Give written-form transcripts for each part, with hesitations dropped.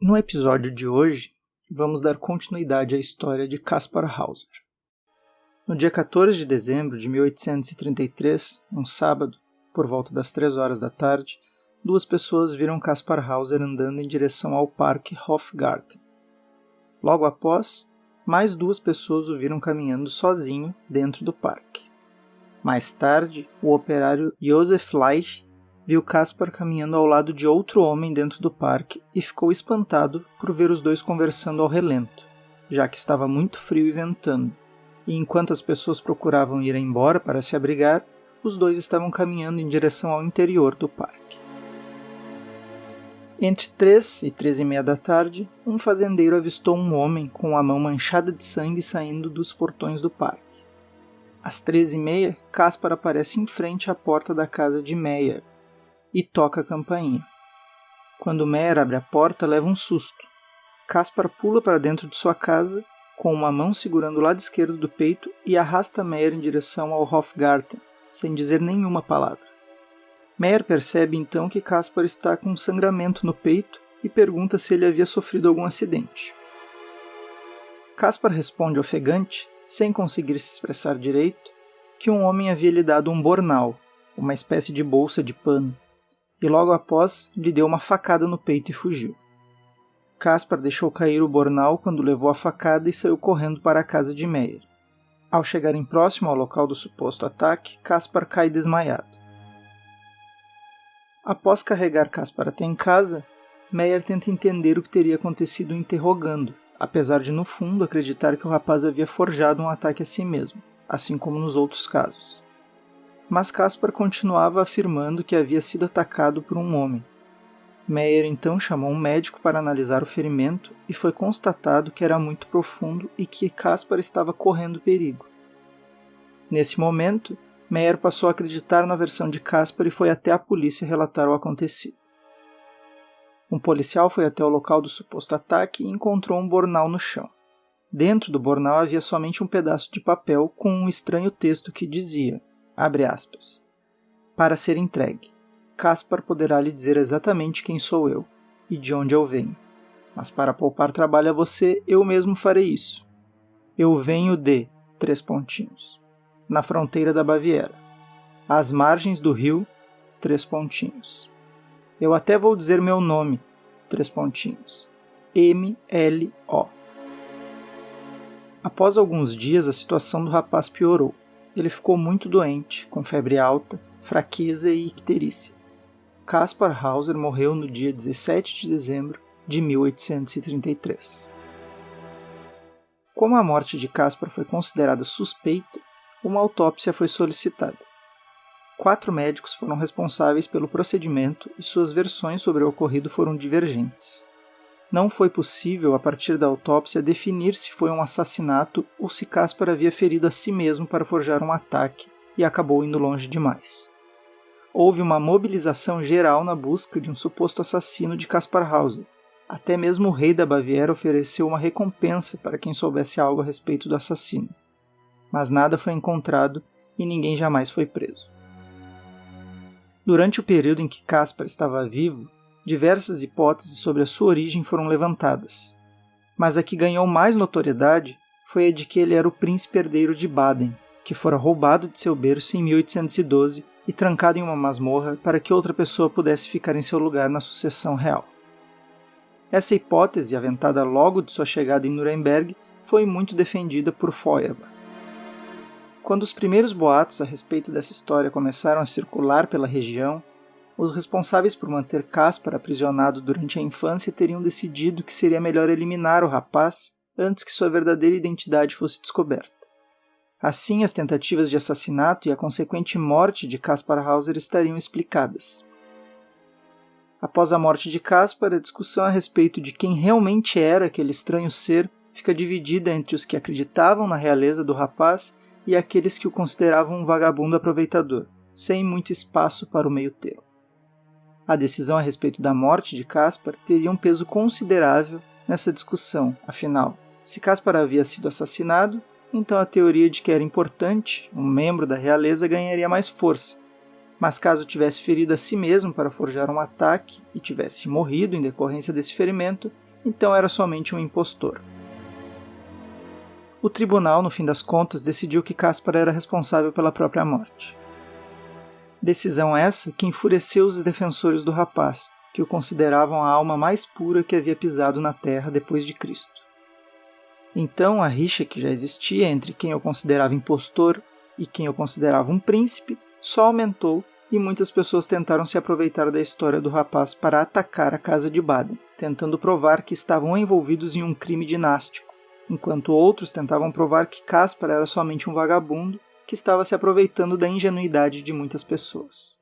No episódio de hoje, vamos dar continuidade à história de Kaspar Hauser. No dia 14 de dezembro de 1833, um sábado, por volta das 3 horas da tarde, duas pessoas viram Kaspar Hauser andando em direção ao Parque Hofgarten. Logo após, mais duas pessoas o viram caminhando sozinho dentro do parque. Mais tarde, o operário Josef Leich viu Kaspar caminhando ao lado de outro homem dentro do parque e ficou espantado por ver os dois conversando ao relento, já que estava muito frio e ventando, e enquanto as pessoas procuravam ir embora para se abrigar, os dois estavam caminhando em direção ao interior do parque. Entre 3 e 3:30 da tarde, um fazendeiro avistou um homem com a mão manchada de sangue saindo dos portões do parque. Às 3:30, Kaspar aparece em frente à porta da casa de Meyer e toca a campainha. Quando Meyer abre a porta, leva um susto. Kaspar pula para dentro de sua casa, com uma mão segurando o lado esquerdo do peito e arrasta Meyer em direção ao Hofgarten, sem dizer nenhuma palavra. Meyer percebe então que Kaspar está com um sangramento no peito e pergunta se ele havia sofrido algum acidente. Kaspar responde ofegante, sem conseguir se expressar direito, que um homem havia lhe dado um bornal, uma espécie de bolsa de pano, e logo após lhe deu uma facada no peito e fugiu. Kaspar deixou cair o bornal quando levou a facada e saiu correndo para a casa de Meyer. Ao chegarem próximo ao local do suposto ataque, Kaspar cai desmaiado. Após carregar Kaspar até em casa, Meyer tenta entender o que teria acontecido interrogando, apesar de no fundo acreditar que o rapaz havia forjado um ataque a si mesmo, assim como nos outros casos. Mas Kaspar continuava afirmando que havia sido atacado por um homem. Meyer então chamou um médico para analisar o ferimento e foi constatado que era muito profundo e que Kaspar estava correndo perigo. Nesse momento, Meyer passou a acreditar na versão de Kaspar e foi até a polícia relatar o acontecido. Um policial foi até o local do suposto ataque e encontrou um bornal no chão. Dentro do bornal havia somente um pedaço de papel com um estranho texto que dizia, abre aspas, para ser entregue. Kaspar poderá lhe dizer exatamente quem sou eu e de onde eu venho. Mas para poupar trabalho a você, eu mesmo farei isso. Eu venho de... na fronteira da Baviera. Às margens do rio... Eu até vou dizer meu nome... M-L-O. Após alguns dias, a situação do rapaz piorou. Ele ficou muito doente, com febre alta, fraqueza e icterícia. Kaspar Hauser morreu no dia 17 de dezembro de 1833. Como a morte de Kaspar foi considerada suspeita, uma autópsia foi solicitada. 4 médicos foram responsáveis pelo procedimento e suas versões sobre o ocorrido foram divergentes. Não foi possível, a partir da autópsia, definir se foi um assassinato ou se Kaspar havia ferido a si mesmo para forjar um ataque e acabou indo longe demais. Houve uma mobilização geral na busca de um suposto assassino de Kaspar Hauser. Até mesmo o rei da Baviera ofereceu uma recompensa para quem soubesse algo a respeito do assassino. Mas nada foi encontrado e ninguém jamais foi preso. Durante o período em que Kaspar estava vivo, diversas hipóteses sobre a sua origem foram levantadas, mas a que ganhou mais notoriedade foi a de que ele era o príncipe herdeiro de Baden, que fora roubado de seu berço em 1812 e trancado em uma masmorra para que outra pessoa pudesse ficar em seu lugar na sucessão real. Essa hipótese, aventada logo de sua chegada em Nuremberg, foi muito defendida por Feuerbach. Quando os primeiros boatos a respeito dessa história começaram a circular pela região, os responsáveis por manter Kaspar aprisionado durante a infância teriam decidido que seria melhor eliminar o rapaz antes que sua verdadeira identidade fosse descoberta. Assim, as tentativas de assassinato e a consequente morte de Kaspar Hauser estariam explicadas. Após a morte de Kaspar, a discussão a respeito de quem realmente era aquele estranho ser fica dividida entre os que acreditavam na realeza do rapaz e aqueles que o consideravam um vagabundo aproveitador, sem muito espaço para o meio termo. A decisão a respeito da morte de Kaspar teria um peso considerável nessa discussão, afinal, se Kaspar havia sido assassinado, então a teoria de que era importante, um membro da realeza ganharia mais força. Mas caso tivesse ferido a si mesmo para forjar um ataque e tivesse morrido em decorrência desse ferimento, então era somente um impostor. O tribunal, no fim das contas, decidiu que Caspar era responsável pela própria morte. Decisão essa que enfureceu os defensores do rapaz, que o consideravam a alma mais pura que havia pisado na terra depois de Cristo. Então a rixa que já existia entre quem o considerava impostor e quem o considerava um príncipe só aumentou e muitas pessoas tentaram se aproveitar da história do rapaz para atacar a casa de Baden, tentando provar que estavam envolvidos em um crime dinástico, enquanto outros tentavam provar que Caspar era somente um vagabundo que estava se aproveitando da ingenuidade de muitas pessoas.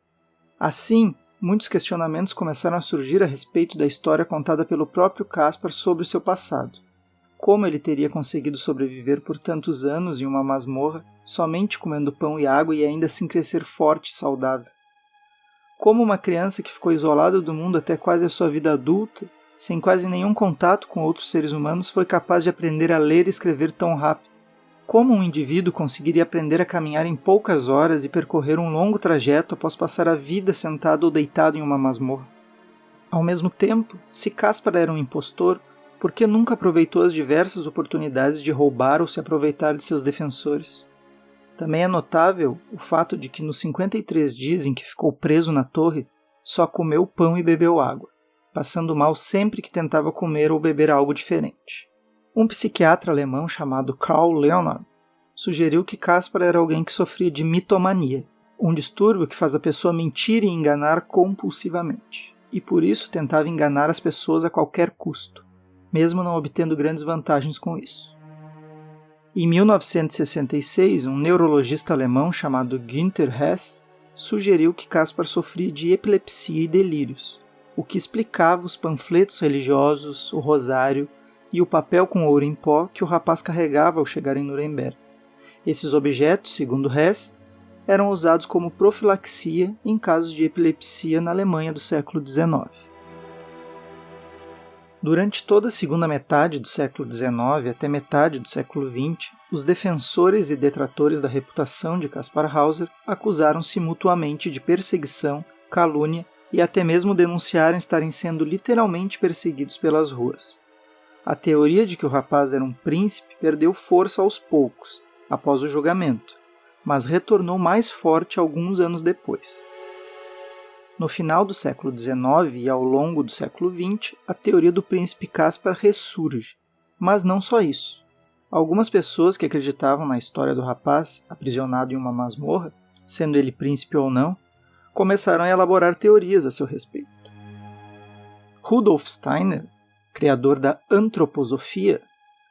Assim, muitos questionamentos começaram a surgir a respeito da história contada pelo próprio Caspar sobre seu passado. Como ele teria conseguido sobreviver por tantos anos em uma masmorra, somente comendo pão e água e ainda assim crescer forte e saudável? Como uma criança que ficou isolada do mundo até quase a sua vida adulta, sem quase nenhum contato com outros seres humanos, foi capaz de aprender a ler e escrever tão rápido? Como um indivíduo conseguiria aprender a caminhar em poucas horas e percorrer um longo trajeto após passar a vida sentado ou deitado em uma masmorra? Ao mesmo tempo, se Caspar era um impostor, por que nunca aproveitou as diversas oportunidades de roubar ou se aproveitar de seus defensores? Também é notável o fato de que nos 53 dias em que ficou preso na torre, só comeu pão e bebeu água, passando mal sempre que tentava comer ou beber algo diferente. Um psiquiatra alemão chamado Karl Leonhard sugeriu que Caspar era alguém que sofria de mitomania, um distúrbio que faz a pessoa mentir e enganar compulsivamente, e por isso tentava enganar as pessoas a qualquer custo, mesmo não obtendo grandes vantagens com isso. Em 1966, um neurologista alemão chamado Günther Hess sugeriu que Caspar sofria de epilepsia e delírios, o que explicava os panfletos religiosos, o rosário e o papel com ouro em pó que o rapaz carregava ao chegar em Nuremberg. Esses objetos, segundo Hess, eram usados como profilaxia em casos de epilepsia na Alemanha do século XIX. Durante toda a segunda metade do século XIX até metade do século XX, os defensores e detratores da reputação de Caspar Hauser acusaram-se mutuamente de perseguição, calúnia e até mesmo denunciaram estarem sendo literalmente perseguidos pelas ruas. A teoria de que o rapaz era um príncipe perdeu força aos poucos, após o julgamento, mas retornou mais forte alguns anos depois. No final do século XIX e ao longo do século XX, a teoria do príncipe Caspar ressurge, mas não só isso. Algumas pessoas que acreditavam na história do rapaz, aprisionado em uma masmorra, sendo ele príncipe ou não, começaram a elaborar teorias a seu respeito. Rudolf Steiner, criador da antroposofia,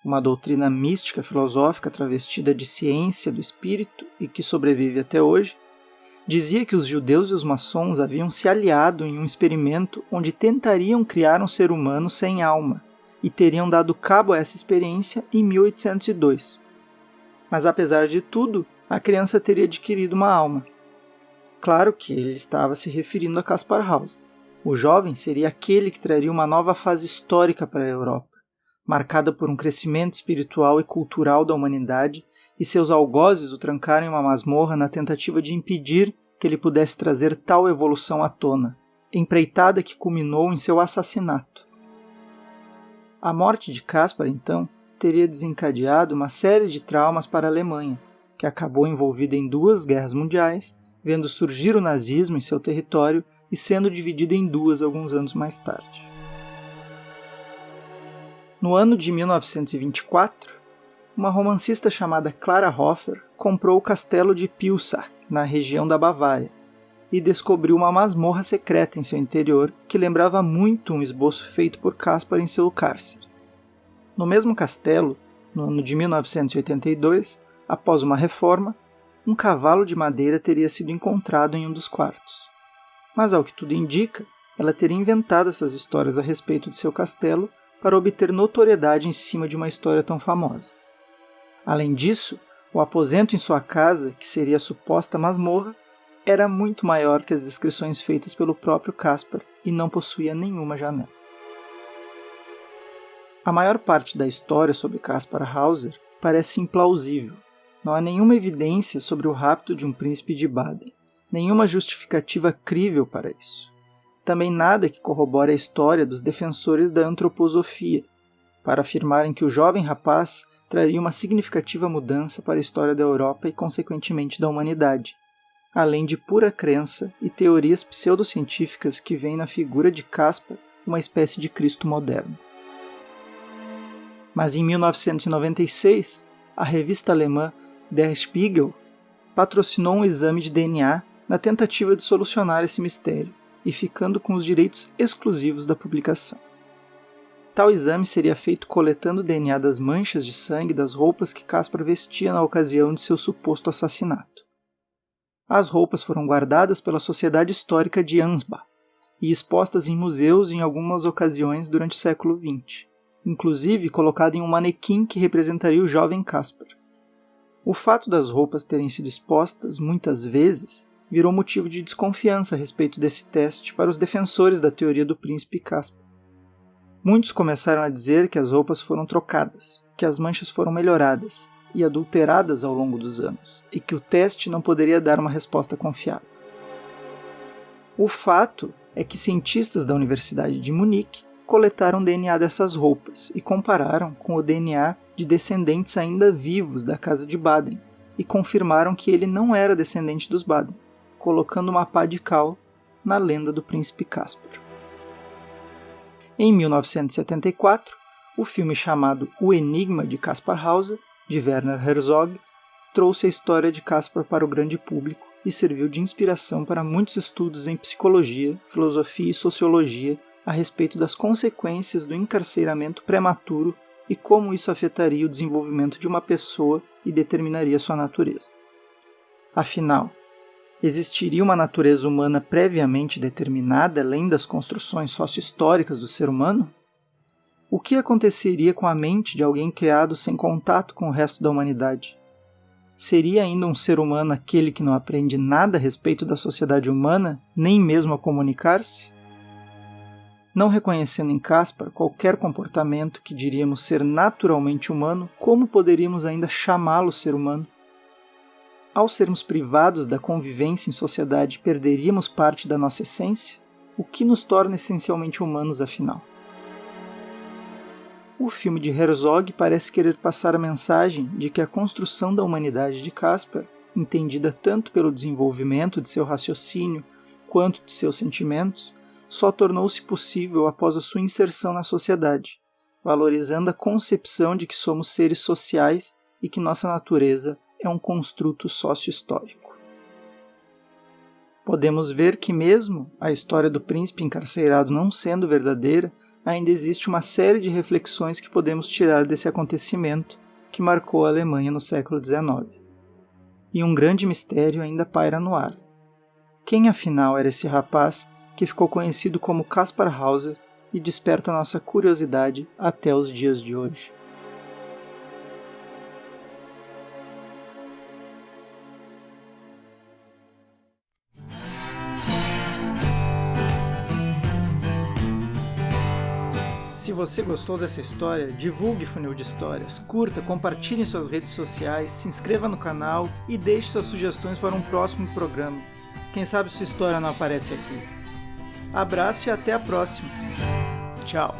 uma doutrina mística filosófica travestida de ciência do espírito e que sobrevive até hoje, dizia que os judeus e os maçons haviam se aliado em um experimento onde tentariam criar um ser humano sem alma e teriam dado cabo a essa experiência em 1802. Mas apesar de tudo, a criança teria adquirido uma alma. Claro que ele estava se referindo a Caspar Hauser. O jovem seria aquele que traria uma nova fase histórica para a Europa, marcada por um crescimento espiritual e cultural da humanidade, e seus algozes o trancaram em uma masmorra na tentativa de impedir que ele pudesse trazer tal evolução à tona, empreitada que culminou em seu assassinato. A morte de Caspar, então, teria desencadeado uma série de traumas para a Alemanha, que acabou envolvida em 2 guerras mundiais, vendo surgir o nazismo em seu território e sendo dividida em 2 alguns anos mais tarde. No ano de 1924, uma romancista chamada Clara Hofer comprou o castelo de Pilsach, na região da Bavária, e descobriu uma masmorra secreta em seu interior que lembrava muito um esboço feito por Caspar em seu cárcere. No mesmo castelo, no ano de 1982, após uma reforma, um cavalo de madeira teria sido encontrado em um dos quartos. Mas, ao que tudo indica, ela teria inventado essas histórias a respeito de seu castelo para obter notoriedade em cima de uma história tão famosa. Além disso, o aposento em sua casa, que seria a suposta masmorra, era muito maior que as descrições feitas pelo próprio Caspar e não possuía nenhuma janela. A maior parte da história sobre Caspar Hauser parece implausível. Não há nenhuma evidência sobre o rapto de um príncipe de Baden, nenhuma justificativa crível para isso. Também nada que corrobore a história dos defensores da antroposofia, para afirmarem que o jovem rapaz traria uma significativa mudança para a história da Europa e, consequentemente, da humanidade, além de pura crença e teorias pseudocientíficas que veem na figura de Caspar uma espécie de Cristo moderno. Mas em 1996, a revista alemã Der Spiegel patrocinou um exame de DNA na tentativa de solucionar esse mistério e ficando com os direitos exclusivos da publicação. Tal exame seria feito coletando o DNA das manchas de sangue das roupas que Caspar vestia na ocasião de seu suposto assassinato. As roupas foram guardadas pela Sociedade Histórica de Ansbach e expostas em museus em algumas ocasiões durante o século XX, inclusive colocado em um manequim que representaria o jovem Caspar. O fato das roupas terem sido expostas muitas vezes virou motivo de desconfiança a respeito desse teste para os defensores da teoria do príncipe Caspar. Muitos começaram a dizer que as roupas foram trocadas, que as manchas foram melhoradas e adulteradas ao longo dos anos, e que o teste não poderia dar uma resposta confiável. O fato é que cientistas da Universidade de Munique coletaram o DNA dessas roupas e compararam com o DNA de descendentes ainda vivos da casa de Baden, e confirmaram que ele não era descendente dos Baden, colocando uma pá de cal na lenda do príncipe Caspar. Em 1974, o filme chamado O Enigma de Caspar Hauser, de Werner Herzog, trouxe a história de Caspar para o grande público e serviu de inspiração para muitos estudos em psicologia, filosofia e sociologia a respeito das consequências do encarceramento prematuro e como isso afetaria o desenvolvimento de uma pessoa e determinaria sua natureza. Afinal, existiria uma natureza humana previamente determinada além das construções socio-históricas do ser humano? O que aconteceria com a mente de alguém criado sem contato com o resto da humanidade? Seria ainda um ser humano aquele que não aprende nada a respeito da sociedade humana, nem mesmo a comunicar-se? Não reconhecendo em Caspar qualquer comportamento que diríamos ser naturalmente humano, como poderíamos ainda chamá-lo ser humano? Ao sermos privados da convivência em sociedade, perderíamos parte da nossa essência? O que nos torna essencialmente humanos, afinal? O filme de Herzog parece querer passar a mensagem de que a construção da humanidade de Caspar, entendida tanto pelo desenvolvimento de seu raciocínio quanto de seus sentimentos, só tornou-se possível após a sua inserção na sociedade, valorizando a concepção de que somos seres sociais e que nossa natureza é um construto socio-histórico. Podemos ver que mesmo a história do príncipe encarcerado não sendo verdadeira, ainda existe uma série de reflexões que podemos tirar desse acontecimento que marcou a Alemanha no século XIX. E um grande mistério ainda paira no ar. Quem afinal era esse rapaz que ficou conhecido como Caspar Hauser e desperta nossa curiosidade até os dias de hoje? Se você gostou dessa história, divulgue Funil de Histórias, curta, compartilhe em suas redes sociais, se inscreva no canal e deixe suas sugestões para um próximo programa. Quem sabe sua história não aparece aqui. Abraço e até a próxima. Tchau!